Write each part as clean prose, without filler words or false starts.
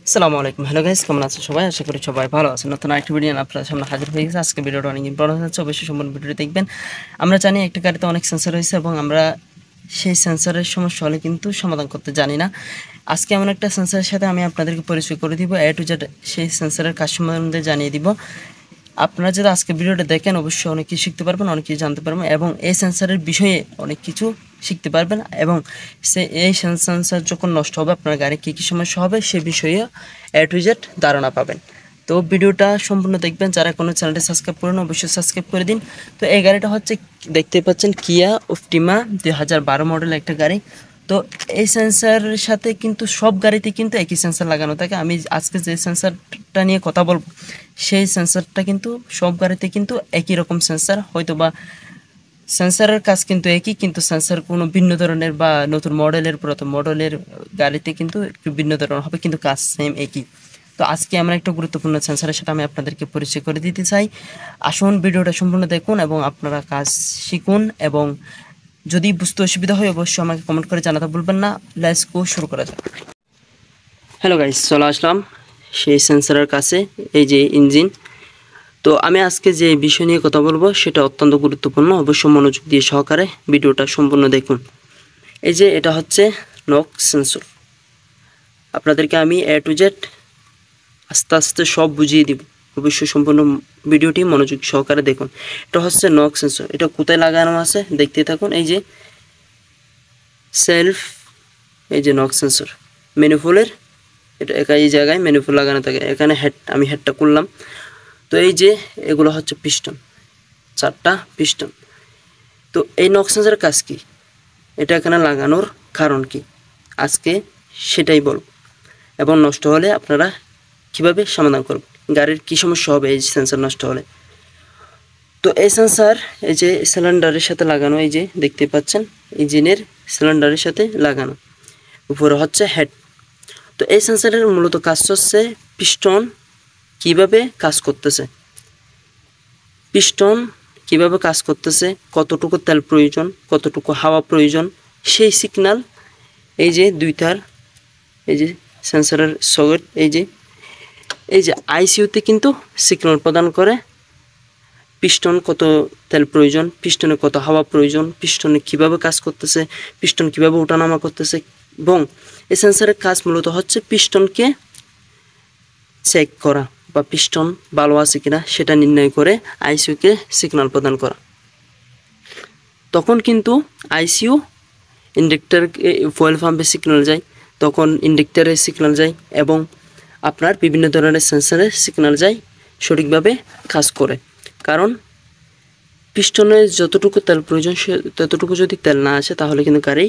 আসসালামু আলাইকুম। Hello guys, কেমন আছেন সবাই? আশা করি সবাই ভালো আছেন। নতুন আরেকটি ভিডিও নিয়ে আপনাদের সামনে হাজির হয়ে গেছে। আজকে ভিডিওটা অনেক ইম্পর্টেন্ট হচ্ছে, অবশ্যই সম্পূর্ণ ভিডিওটি দেখবেন। আমরা জানি একটা গাড়িতে অনেক সেন্সর রয়েছে এবং আমরা সেই সেন্সরের সমস্যা হলে কিন্তু সমাধান করতে জানি না। আজকে এমন একটা সেন্সরের সাথে আমি আপনাদেরকে পরিচয় করে দিব, A to Z সেই সেন্সরের কাজ সম্বন্ধে জানিয়ে দিব। আপনারা যদি আজকে ভিডিওটা দেখেন অবশ্যই অনেক কিছু শিখতে পারবেন, অনেক কিছু জানতে পারবেন এবং এই সেন্সরের বিষয়ে অনেক কিছু শিখতে পারবেন এবং এই সেন্সর যখন নষ্ট হবে আপনার গাড়ি কী কী সমস্যা হবে সে বিষয়ে A to Z ধারণা পাবেন। তো ভিডিওটা সম্পূর্ণ দেখবেন। যারা কোনো চ্যানেলটি সাবস্ক্রাইব করেন অবশ্যই সাবস্ক্রাইব করে দিন। তো এই গাড়িটা হচ্ছে দেখতে পাচ্ছেন কিয়া অপটিমা 2012 মডেল একটা গাড়ি। তো এই সেন্সরের সাথে কিন্তু সব গাড়িতে কিন্তু একই সেন্সর লাগানো থাকে। আমি আজকে যে সেন্সরটা নিয়ে কথা বলবো সেই সেন্সরটা কিন্তু সব গাড়িতে কিন্তু একই রকম সেন্সর, হয়তো বা সেন্সরের কাজ কিন্তু একই, কিন্তু সেন্সর কোনো ভিন্ন ধরনের বা নতুন মডেলের পুরাতন মডেলের গাড়িতে কিন্তু একটু ভিন্ন ধরনের হবে, কিন্তু কাজ সেম একই। তো আজকে আমরা একটা গুরুত্বপূর্ণ সেন্সরের সাথে আমি আপনাদেরকে পরিচয় করে দিতে চাই। আসুন ভিডিওটা সম্পূর্ণ দেখুন এবং আপনারা কাজ শিখুন, এবং যদি বুঝতে অসুবিধা হয় অবশ্যই আমাকে কমেন্ট করে জানাতে ভুলবেন না। লেটস গো, শুরু করা যাক। হ্যালো গাইস, চলে আসলাম সেই সেন্সরের কাছে, এই যে ইঞ্জিন। তো আমি আজকে যে বিষয় নিয়ে কথা বলবো সেটা অত্যন্ত গুরুত্বপূর্ণ, অবশ্যই মনোযোগ দিয়ে সহকারে ভিডিওটা সম্পূর্ণ দেখুন। এই যে এটা হচ্ছে নক সেন্সর। আপনাদেরকে আমি A to Z আস্তে আস্তে সব বুঝিয়ে দিব, অবশ্যই সম্পূর্ণ ভিডিওটি মনোযোগ সহকারে দেখুন। এটা হচ্ছে নক সেন্সর। এটা কোথায় লাগানো আছে দেখতে থাকুন। এই যে সেলফ, এই যে নক সেন্সর ম্যানিফোলের, এটা এই জায়গায় ম্যানিফোল লাগানো থাকে। এখানে হেড, আমি হেডটা করলাম। তো এই যে এগুলো হচ্ছে পিস্টন, 4টা পিস্টন। তো এই নক সেন্সরের কাজ কি, এটা এখানে লাগানোর কারণ কি, আজকে সেটাই বলব, এবং নষ্ট হলে আপনারা কিভাবে সমাধান করবেন, গাড়ির কি সমস্যা হবে এই সেন্সর নষ্ট হলে। তো এই সেন্সর এই যে সিলিন্ডারের সাথে লাগানো, এই যে দেখতে পাচ্ছেন ইঞ্জিনের সিলিন্ডারের সাথে লাগানো, উপরে হচ্ছে হেড। তো এই সেন্সরের মূলত কাজ হচ্ছে পিস্টন কিভাবে কাজ করতেছে, পিস্টন কিভাবে কাজ করতেছে, কতটুকু তেল প্রয়োজন, কতটুকু হাওয়া প্রয়োজন, সেই সিগন্যাল এই যে দুই তার, এই যে সেন্সরের সকেট, এই যে আইসিইউতে কিন্তু সিগন্যাল প্রদান করে পিস্টন কত তেল প্রয়োজন, পিস্টনে কত হাওয়া প্রয়োজন, পিস্টনে কিভাবে কাজ করতেছে, পিস্টন কিভাবে ওঠানামা করতেছে। এবং এই সেন্সরের কাজ মূলত হচ্ছে পিস্টনকে চেক করা বা পিস্টন ভালো আছে কিনা সেটা নির্ণয় করে আইসিইউকে সিগন্যাল প্রদান করা। তখন কিন্তু আইসিইউ ইন্ডেক্টর ফুয়েল পাম্পে সিগন্যাল যায়, তখন ইন্ডেক্টরে সিগন্যাল যায় এবং আপনার বিভিন্ন ধরনের সেন্সরে সিগন্যাল যায়, সঠিকভাবে কাজ করে। কারণ পিস্টনে যতটুকু তেল প্রয়োজন ততটুকু যদি তেল না আসে তাহলে কিন্তু গাড়ি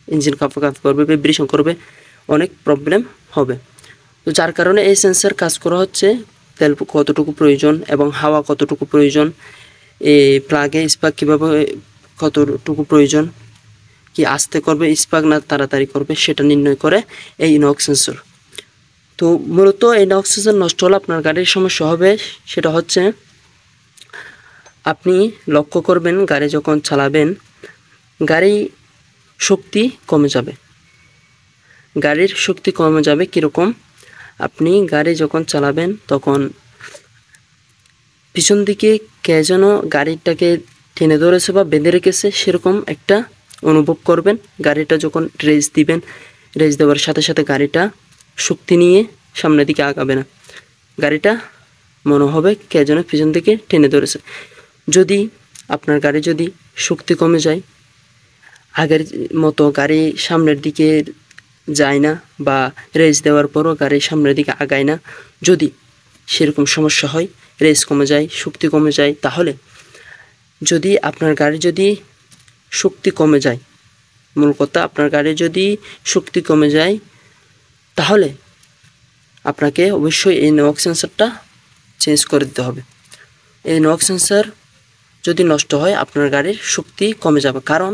ইঞ্জিন কাঁপা করবে, ভাইব্রেশন করবে, অনেক প্রবলেম হবে। তো যার কারণে এই সেন্সর কাজ করা হচ্ছে তেল কতটুকু প্রয়োজন এবং হাওয়া কতটুকু প্রয়োজন, এই প্লাগে স্পার্ক কীভাবে কতটুকু প্রয়োজন, কি আস্তে করবে স্পার্ক না তাড়াতাড়ি করবে সেটা নির্ণয় করে এই নক সেন্সর। তো মূলত এই নক সেন্সর নষ্ট হলে আপনার গাড়ির সমস্যা হবে, সেটা হচ্ছে আপনি লক্ষ্য করবেন গাড়ি যখন চালাবেন গাড়ি শক্তি কমে যাবে, গাড়ির শক্তি কমে যাবে। কীরকম, আপনি গাড়ি যখন চালাবেন তখন পিছন দিকে কে যেন গাড়িটাকে টেনে ধরেছে বা বেঁধে রেখেছে সেরকম একটা অনুভব করবেন। গাড়িটা যখন রেস দিবেন, রেস দেওয়ার সাথে সাথে গাড়িটা শক্তি নিয়ে সামনের দিকে আগাবে না, গাড়িটা মনে হবে কে যেন পিছন দিকে টেনে ধরেছে। যদি আপনার গাড়ি যদি শক্তি কমে যায়, আগের মতো গাড়ি সামনের দিকে যায় না বা রেস দেওয়ার পরও গাড়ি সামনের দিকে আগায় না, যদি সেরকম সমস্যা হয়, রেস কমে যায়, শক্তি কমে যায়, তাহলে যদি আপনার গাড়ি যদি শক্তি কমে যায়, মূল কথা আপনার গাড়ি যদি শক্তি কমে যায় তাহলে আপনাকে অবশ্যই এই নক সেন্সরটা চেঞ্জ করে দিতে হবে। এই নক সেন্সর যদি নষ্ট হয় আপনার গাড়ির শক্তি কমে যাবে। কারণ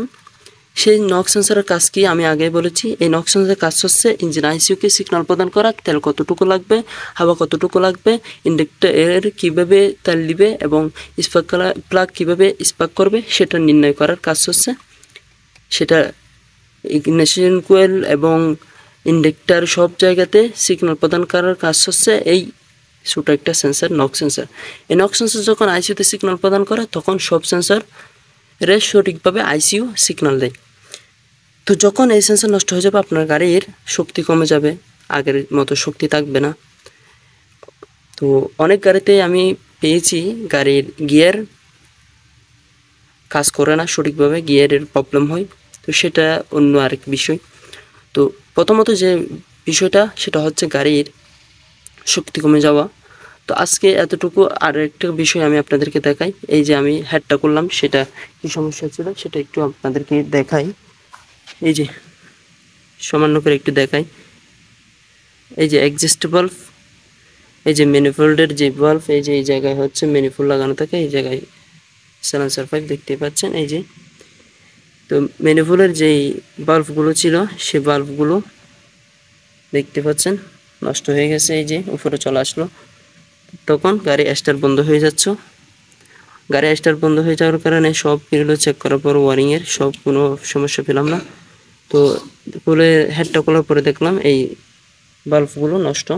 সেই নক সেন্সরের কাজ কি আমি আগে বলেছি, এই নক সেন্সরের কাজ হচ্ছে ইঞ্জিন আইসিইউকে সিগন্যাল প্রদান করা, তেল কতটুকু লাগবে, হাওয়া কতটুকু লাগবে, ইন্ডেক্টর কীভাবে তেল দিবে এবং স্পার্ক প্লাগ কীভাবে স্পার্ক করবে সেটা নির্ণয় করার কাজ হচ্ছে। সেটা ইগনিশন কোয়েল এবং ইন্ডাক্টর সব জায়গাতে সিগন্যাল প্রদান করার কাজ হচ্ছে এই ছোট একটা সেন্সর, নক সেন্সর। এই নক সেন্সর যখন আইসিইউতে সিগন্যাল প্রদান করে তখন সব সেন্সর সঠিকভাবে আইসিইউ সিগন্যাল দেয়। তো যখন এই সেন্সর নষ্ট হয়ে যাবে আপনার গাড়ির শক্তি কমে যাবে, আগের মতো শক্তি থাকবে না। তো অনেক গাড়িতে আমি পেয়েছি গাড়ির গিয়ার কাজ করে না সঠিকভাবে, গিয়ারের প্রবলেম হয়। তো সেটা অন্য আরেক বিষয়। তো প্রথমত যে বিষয়টা সেটা হচ্ছে গাড়ির শক্তি কমে যাওয়া। তো আজকে এতটুকু। আর একটা বিষয় আমি আপনাদেরকে দেখাই, এই যে আমি হেডটা করলাম সেটা কী সমস্যা ছিল সেটা একটু আপনাদেরকে দেখাই। এই যে সামান্য করে একটু দেখাই, এই যে এক্সস্ট বাল্ব, এই যে ম্যানিফোল্ডের যে বাল্ব, এই যে এই জায়গায় হচ্ছে ম্যানিফোল্ড লাগানো থাকে, এই জায়গায় সাইলেন্সার পাইপ দেখতে পাচ্ছেন। এই যে তো ম্যানিফোল্ডের যেই বাল্বগুলো ছিল সে বাল্বগুলো দেখতে পাচ্ছেন নষ্ট হয়ে গেছে, এই যে উপরে চলে আসলো। তখন গাড়ি স্টার্ট বন্ধ হয়ে যাচ্ছে। গাড়ি স্টার্ট বন্ধ হয়ে যাওয়ার কারণে সব এগুলো চেক করার পর ওয়ারিংয়ের সব কোনো সমস্যা পেলাম না। তো খুলে হেডটা খোলার পরে দেখলাম এই বাল্বগুলো নষ্ট।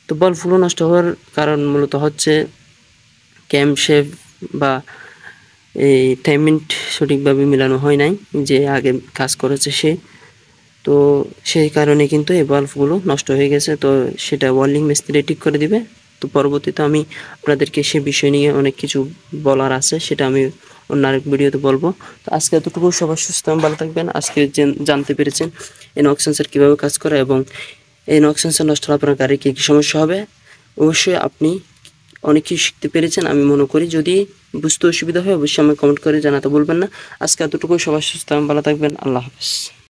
তো বাল্বগুলো নষ্ট হওয়ার কারণ মূলত হচ্ছে ক্যামশেফ বা এই টাইমিংট সঠিকভাবে মেলানো হয় নাই, যে আগে কাজ করেছে সে। তো সেই কারণে কিন্তু এই বাল্বগুলো নষ্ট হয়ে গেছে। তো সেটা ওয়েল্ডিং মিস্ত্রি ঠিক করে দিবে। তো পরবর্তীতে আমি আপনাদেরকে সে বিষয় নিয়ে অনেক কিছু বলার আছে, সেটা আমি অন্য আরেক ভিডিওতে বলবো। তো আজকে এতটুকু, সবার সুস্থ ভালো থাকবেন। আজকে জানতে পেরেছেন এই নক সেন্সর কীভাবে কাজ করে এবং এই নক সেন্সর নষ্ট হলে আপনার গাড়ির কী কী সমস্যা হবে। অবশ্যই আপনি অনেক কিছু শিখতে পেরেছেন আমি মনে করি। যদি বুঝতে অসুবিধা হয় অবশ্যই আমাকে কমেন্ট করে জানাতে বলবেন না। আজকে এতটুকু, সবার সুস্থ ভালো থাকবেন। আল্লাহ হাফেজ।